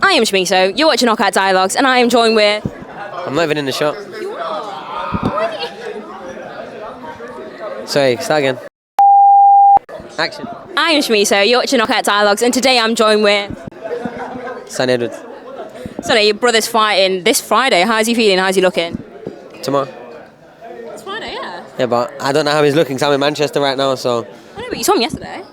I am Shmiso, you're watching Knockout Dialogues, and I am joined with... I'm not even in the shot. Sorry, start again. Action. I am Shmiso, you're watching Knockout Dialogues, and today I'm joined with... Son Edwards. Sonny, your brother's fighting this Friday. How's he feeling? How's he looking? Tomorrow. It's Friday, yeah. Yeah, but I don't know how he's looking, 'cause I'm in Manchester right now, so... I know, but you saw him yesterday.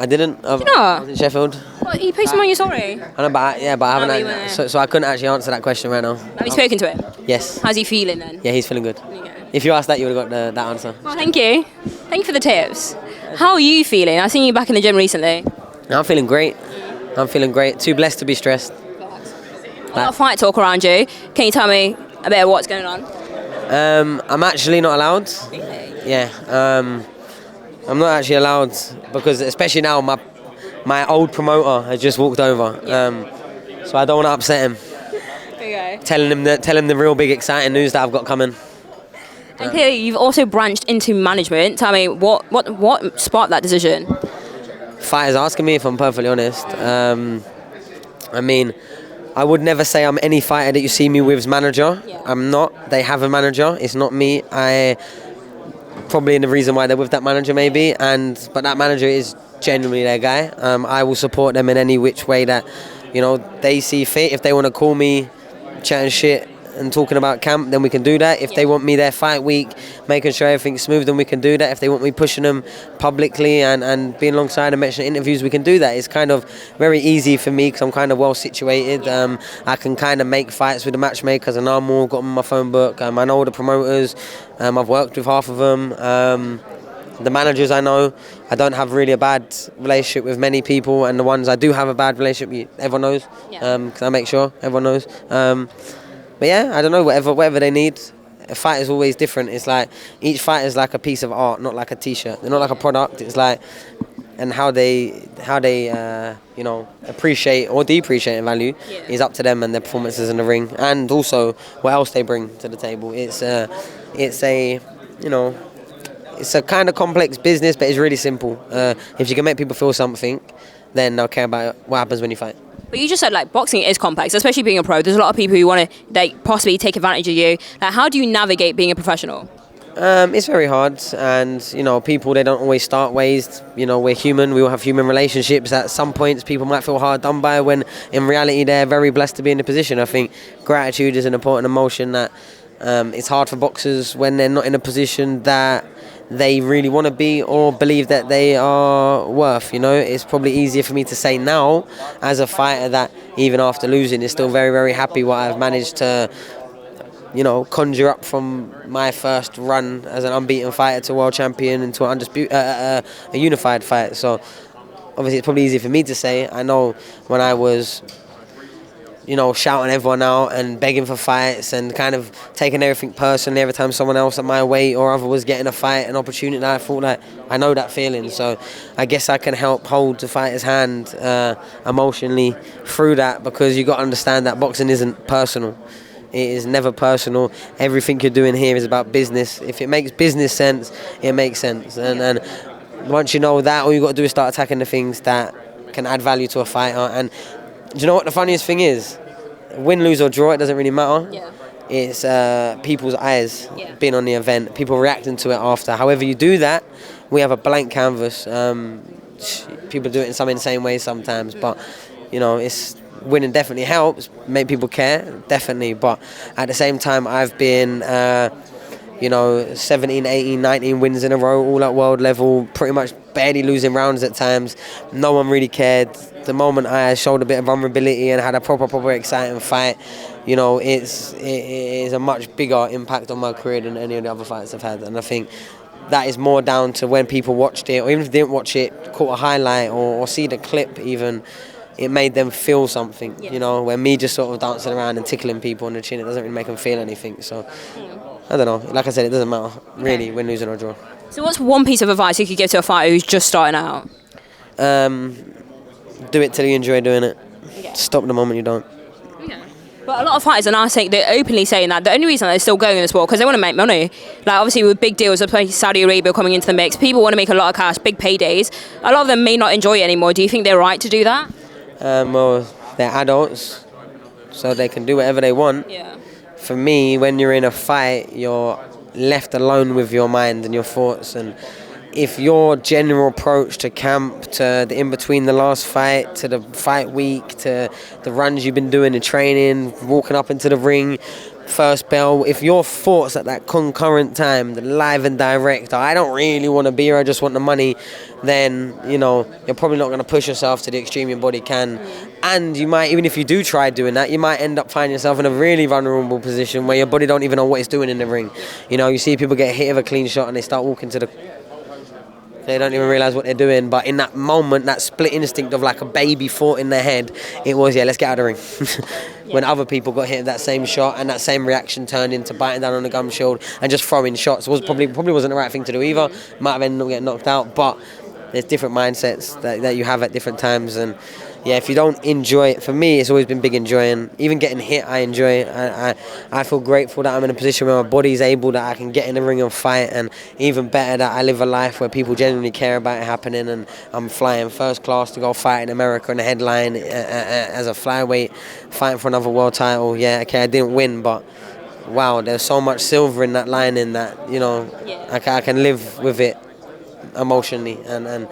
I didn't. I you not? was in Sheffield. What, you posted him on your story? I know, but I haven't. No, you weren't. So I couldn't actually answer that question right now. Have you spoken to him? Yes. How's he feeling then? Yeah, he's feeling good. Okay. If you asked that, you would have got that answer. Well, thank you. Thank you for the tips. How are you feeling? I've seen you back in the gym recently. I'm feeling great. I'm feeling great. Too blessed to be stressed. A lot of fight talk around you. Can you tell me a bit of what's going on? I'm actually not allowed. Yeah. I'm not actually allowed because, especially now, my old promoter has just walked over. So I don't want to upset him. Okay. Telling him the real big exciting news that I've got coming. And clearly, you've also branched into management. Tell me what sparked that decision? Fighters asking me if I'm perfectly honest. I mean, I would never say I'm any fighter that you see me with's manager. Yeah. I'm not. They have a manager. It's not me. Probably the reason why they're with that manager, maybe. But that manager is genuinely their guy. I will support them in any which way that, they see fit. If they want to call me chatting shit and talking about camp, then we can do that. If they want me there fight week, making sure everything's smooth, then we can do that. If they want me pushing them publicly and being alongside them, mentioning interviews, we can do that. It's kind of very easy for me because I'm kind of well situated. I can kind of make fights with the matchmakers, and I'm all got them in my phone book. I know the promoters. I've worked with half of them. The managers I know. I don't have really a bad relationship with many people, and the ones I do have a bad relationship with, everyone knows. Because I make sure everyone knows. But yeah, I don't know, whatever they need. A fight is always different. It's like each fight is like a piece of art, not like a T-shirt. They're not like a product. It's like, and how they appreciate or depreciate value is up to them and their performances in the ring, and also what else they bring to the table. It's a kind of complex business, but it's really simple. If you can make people feel something, then they'll care about what happens when you fight. But you just said boxing is complex, especially being a pro. There's a lot of people who want to possibly take advantage of you. How do you navigate being a professional? It's very hard, and people, they don't always start ways. We're human. We all have human relationships. At some points, people might feel hard done by, when in reality they're very blessed to be in the position. I think gratitude is an important emotion that it's hard for boxers when they're not in a position that they really want to be or believe that they are worth. It's probably easier for me to say now as a fighter that even after losing is still very, very happy what I've managed to conjure up from my first run as an unbeaten fighter to world champion and to a unified fight. So obviously it's probably easier for me to say. I know when I was shouting everyone out and begging for fights and kind of taking everything personally every time someone else at my weight or other was getting a fight, an opportunity, I thought that I know that feeling. So I guess I can help hold the fighter's hand emotionally through that, because you got to understand that boxing isn't personal. It is never personal. Everything you're doing here is about business. If it makes business sense, it makes sense. And once you know that, all you got to do is start attacking the things that can add value to a fighter. And do you know what the funniest thing is? Win, lose or draw, it doesn't really matter. Yeah. It's people's eyes being on the event, people reacting to it after. However you do that, we have a blank canvas. People do it in some insane ways sometimes, but it's winning definitely helps, make people care, definitely. But at the same time, I've been 17, 18, 19 wins in a row, all at world level, pretty much barely losing rounds at times. No one really cared. The moment I showed a bit of vulnerability and had a proper exciting fight, it is a much bigger impact on my career than any of the other fights I've had. And I think that is more down to when people watched it, or even if they didn't watch it, caught a highlight or see the clip even, it made them feel something. When me just sort of dancing around and tickling people on the chin, it doesn't really make them feel anything. So I don't know. Like I said, it doesn't matter really, win, losing or draw. So what's one piece of advice you could give to a fighter who's just starting out? Do it till you enjoy doing it. Okay. Stop the moment you don't. Okay. But a lot of fighters are now saying, they're openly saying that the only reason they're still going in the sport because they want to make money. Obviously with big deals, like Saudi Arabia coming into the mix, people want to make a lot of cash, big paydays. A lot of them may not enjoy it anymore. Do you think they're right to do that? Well, they're adults, so they can do whatever they want. Yeah. For me, when you're in a fight, you're left alone with your mind and your thoughts. And if your general approach to camp, to the in between the last fight, to the fight week, to the runs you've been doing in training, walking up into the ring, first bell, if your thoughts at that concurrent time, the live and direct, I don't really want to be here, I just want the money, then, you know, you're probably not going to push yourself to the extreme your body can. And you might, even if you do try doing that, you might end up finding yourself in a really vulnerable position where your body don't even know what it's doing in the ring. You know, you see people get hit with a clean shot and they start walking to the... They don't even realise what they're doing, but in that moment, that split instinct of like a baby thought in their head, it was, yeah, let's get out of the ring. When other people got hit with that same shot and that same reaction turned into biting down on the gum shield and just throwing shots, was probably wasn't the right thing to do either. Might have ended up getting knocked out, but there's different mindsets that you have at different times. And yeah, if you don't enjoy it, for me, it's always been big enjoying. Even getting hit, I enjoy it. I feel grateful that I'm in a position where my body's able, that I can get in the ring and fight, and even better that I live a life where people genuinely care about it happening, and I'm flying first class to go fight in America in a headline as a flyweight, fighting for another world title. Yeah, okay, I didn't win, but wow, there's so much silver in that lining that, you know, I can live with it emotionally. And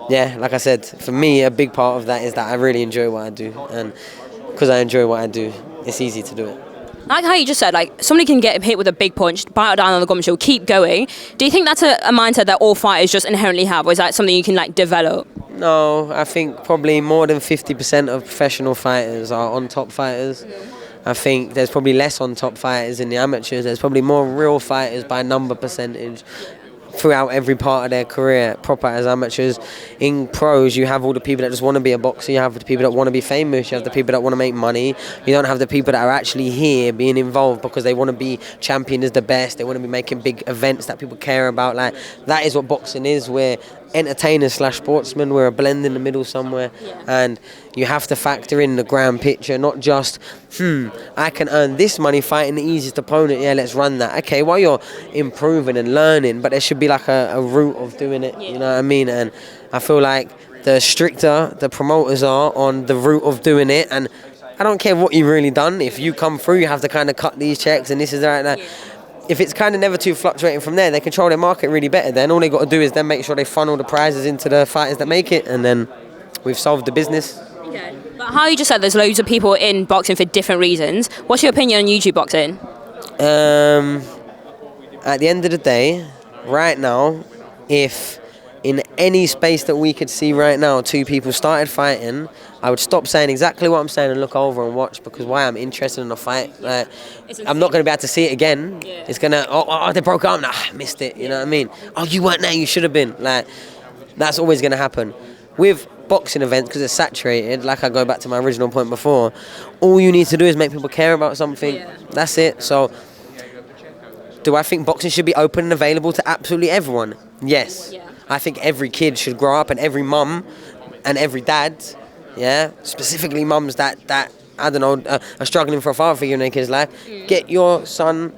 yeah, like I said, for me, a big part of that is that I really enjoy what I do. And because I enjoy what I do, it's easy to do it. Like how you just said, like, somebody can get hit with a big punch, bite down on the gum shield, keep going. Do you think that's a mindset that all fighters just inherently have, or is that something you can, like, develop? No, I think probably more than 50% of professional fighters are on-top fighters. I think there's probably less on-top fighters in the amateurs. There's probably more real fighters by number percentage throughout every part of their career, proper as amateurs. In pros, you have all the people that just want to be a boxer, you have the people that want to be famous, you have the people that want to make money, you don't have the people that are actually here being involved because they want to be championed as the best, they want to be making big events that people care about. Like, that is what boxing is. We're entertainers / sportsmen, we're a blend in the middle somewhere. And you have to factor in the grand picture, not just, I can earn this money fighting the easiest opponent, yeah, let's run that. Okay, while you're improving and learning, but there should be like a route of doing it, you know what I mean? And I feel like the stricter the promoters are on the route of doing it, and I don't care what you've really done, if you come through, you have to kind of cut these checks, and this is right now. If it's kind of never too fluctuating from there, they control their market really better. Then all they got to do is then make sure they funnel the prizes into the fighters that make it, and then we've solved the business. Okay. But how you just said there's loads of people in boxing for different reasons. What's your opinion on YouTube boxing? At the end of the day, right now, if in any space that we could see right now, two people started fighting, I would stop saying exactly what I'm saying and look over and watch, because why? I'm interested in the fight. Like, I'm not going to be able to see it again. Yeah. It's going to, they broke up. Nah, I missed it. You know what I mean? Oh, you weren't there. You should have been. Like, that's always going to happen. With boxing events, because it's saturated, like I go back to my original point before, all you need to do is make people care about something. Yeah. That's it. So, do I think boxing should be open and available to absolutely everyone? Yes. Yeah. I think every kid should grow up, and every mum and every dad, yeah, specifically mums that I don't know, are struggling for a father figure in their kid's life, get your son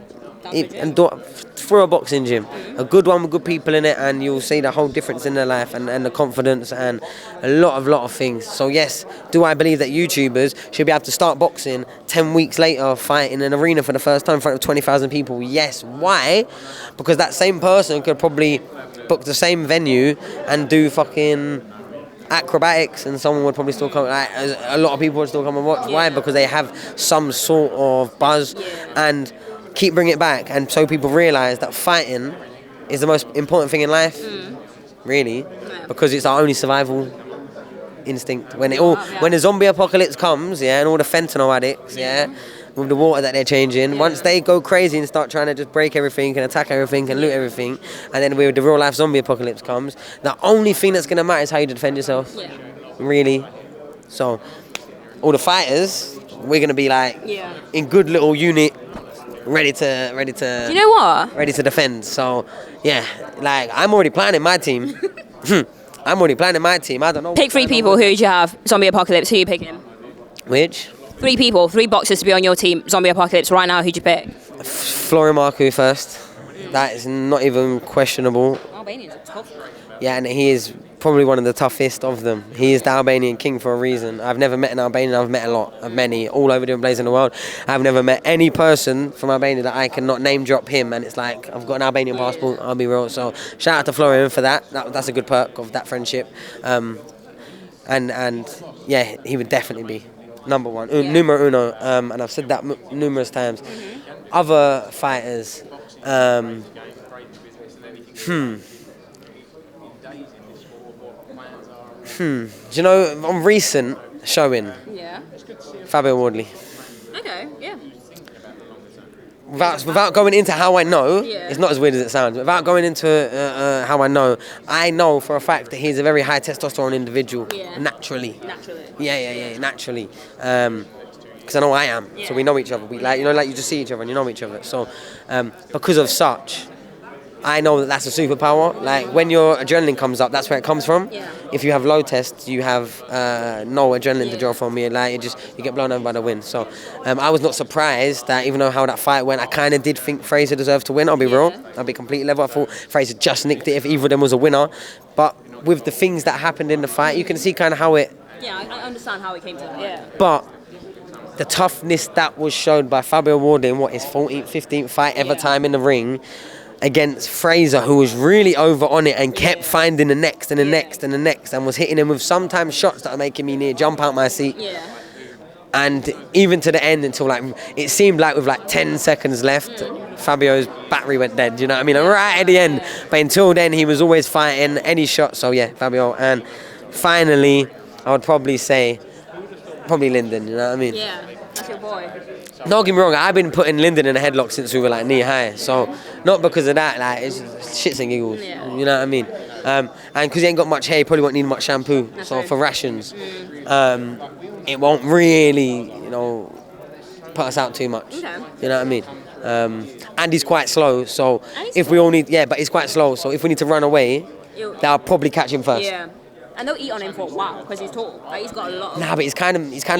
and daughter through a boxing gym, a good one with good people in it, and you'll see the whole difference in their life, and the confidence and a lot of things. So yes, do I believe that YouTubers should be able to start boxing 10 weeks later, fight in an arena for the first time in front of 20,000 people? Yes. Why? Because that same person could probably book the same venue and do fucking acrobatics, and someone would probably still come. Like, a lot of people would still come and watch. Why? Because they have some sort of buzz, and keep bringing it back, and so people realise that fighting is the most important thing in life, really, because it's our only survival instinct. When the zombie apocalypse comes, yeah, and all the fentanyl addicts, yeah, with the water that they're changing, once they go crazy and start trying to just break everything and attack everything and loot everything, and then when the real life zombie apocalypse comes, the only thing that's going to matter is how you defend yourself, really. So all the fighters, we're going to be like in good little unit, ready to you know what? Ready to defend. So yeah, like, I'm already planning my team. I don't know. Pick 3 people. Who do you have? Zombie apocalypse. Who are you picking? Which? 3 people, 3 boxers to be on your team. Zombie apocalypse. Right now, who'd you pick? Florian Marku first. That is not even questionable. Albanian's tough. Yeah, and he is probably one of the toughest of them. He is the Albanian king for a reason. I've never met an Albanian. I've met a lot of many all over different places in the world. I've never met any person from Albania that I cannot name drop him, and it's like I've got an Albanian passport. I'll be real. So shout out to Florian for that. That's a good perk of that friendship. And yeah, he would definitely be number one, numero uno. And I've said that numerous times. Other fighters. Do you know, on recent showing, Fabio Wardley. Okay, yeah. Without going into how I know, it's not as weird as it sounds. Without going into how I know for a fact that he's a very high testosterone individual, naturally. Naturally. Because I know I am, so we know each other. We like you just see each other and you know each other. So because of such, I know that that's a superpower. Like when your adrenaline comes up, that's where it comes from. If you have low tests, you have no adrenaline to draw from. You get blown over by the wind. So I was not surprised that even though how that fight went, I kind of did think Fraser deserved to win. I'll be real. I'll be completely level. I thought Fraser just nicked it if either of them was a winner. But with the things that happened in the fight, you can see kind of how it. Yeah, I understand how it came to that. Yeah. But the toughness that was shown by Fabio Wardley in his 14th, 15th fight ever time in the ring. Against Fraser, who was really over on it and kept finding the next and the next and the next, and was hitting him with sometimes shots that are making me near jump out my seat. And even to the end, until it seemed like with 10 seconds left, Fabio's battery went dead. You know what I mean? Right at the end, but until then, he was always fighting any shot. So yeah, Fabio. And finally, I would probably say Lyndon. You know what I mean? Yeah, that's your boy. Don't get me wrong, I've been putting Lyndon in a headlock since we were knee high, so not because of that, it's shits and giggles, you know what I mean? And because he ain't got much hair, he probably won't need much shampoo, so for rations, it won't really, put us out too much, you know what I mean? And he's quite slow, so if we all need, but he's quite slow, so if we need to run away, they'll probably catch him first. Yeah. And they'll eat on him for a while because he's tall. He's got a lot of. Nah, but he's kind of mager. He's kind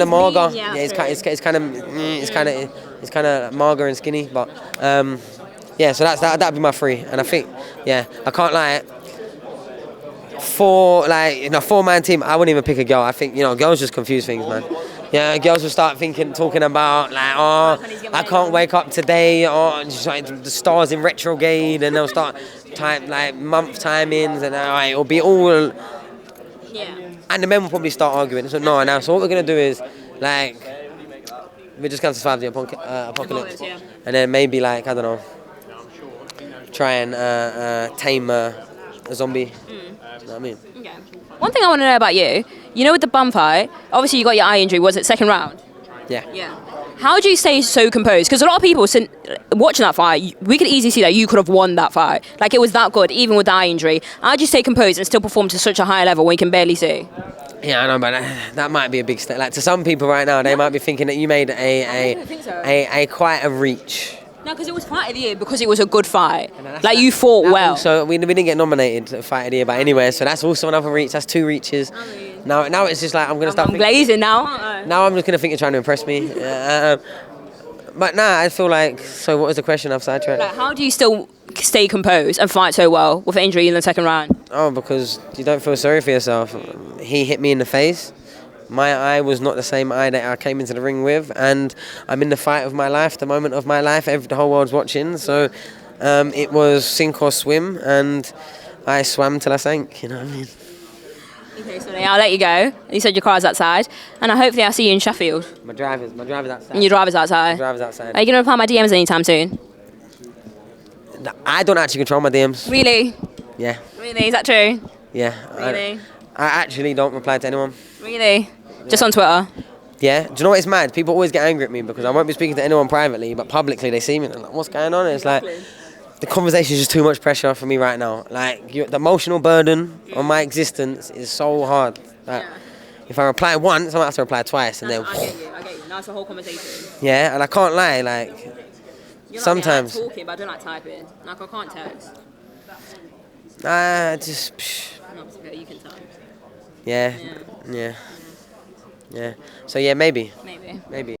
of mager and skinny. But so that'd be my three. And I think, I can't lie. For 4-man team, I wouldn't even pick a girl. I think girls just confuse things, man. Yeah, girls will start talking about I can't wake up today, or just the stars in retrograde, and they'll start month timings, and it'll be all. And the men will probably start arguing. So so what we're gonna do is we just going to survive the apocalypse, and then maybe I don't know, try and tame a zombie. You know what I mean? Okay. One thing I want to know about you, with the bum fight, obviously you got your eye injury. Was it second round? Yeah. How do you stay so composed? Because a lot of people, watching that fight, we could easily see that you could have won that fight. It was that good, even with the eye injury. How do you stay composed and still perform to such a high level when you can barely see? Yeah, I know, but that might be a big step. To some people right now, they might be thinking that you made a quite a reach. No, because it was fight of the year because it was a good fight. You fought well. So we didn't get nominated for fight of the year by anywhere, so that's also another reach. That's 2 reaches. Now it's just I'm going to start. I'm glazing now, aren't I? Now I'm just going to think you're trying to impress me. But I feel so what was the question? I've sidetracked. How do you still stay composed and fight so well with injury in the second round? Oh, because you don't feel sorry for yourself. He hit me in the face. My eye was not the same eye that I came into the ring with, and I'm in the fight of my life, the moment of my life. The whole world's watching, so it was sink or swim, and I swam till I sank. You know what I mean? Okay, so I'll let you go. You said your car's outside, and hopefully I'll see you in Sheffield. My driver's outside. And your driver's outside? My driver's outside. Are you going to reply my DMs anytime soon? I don't actually control my DMs. Really? Yeah. Really? Is that true? Yeah. Really? I actually don't reply to anyone. Really? Yeah. Just on Twitter? Yeah. Do you know what? It's mad. People always get angry at me because I won't be speaking to anyone privately, but publicly they see me and they're like, what's going on? And it's the conversation is just too much pressure for me right now. The emotional burden on my existence is so hard. If I reply once, I might have to reply twice, and then. I get you. Now it's a whole conversation. Yeah, and I can't lie. You're sometimes. I like talking, but I don't like typing. I can't text. No, you can type. Yeah. So maybe. Maybe. Maybe.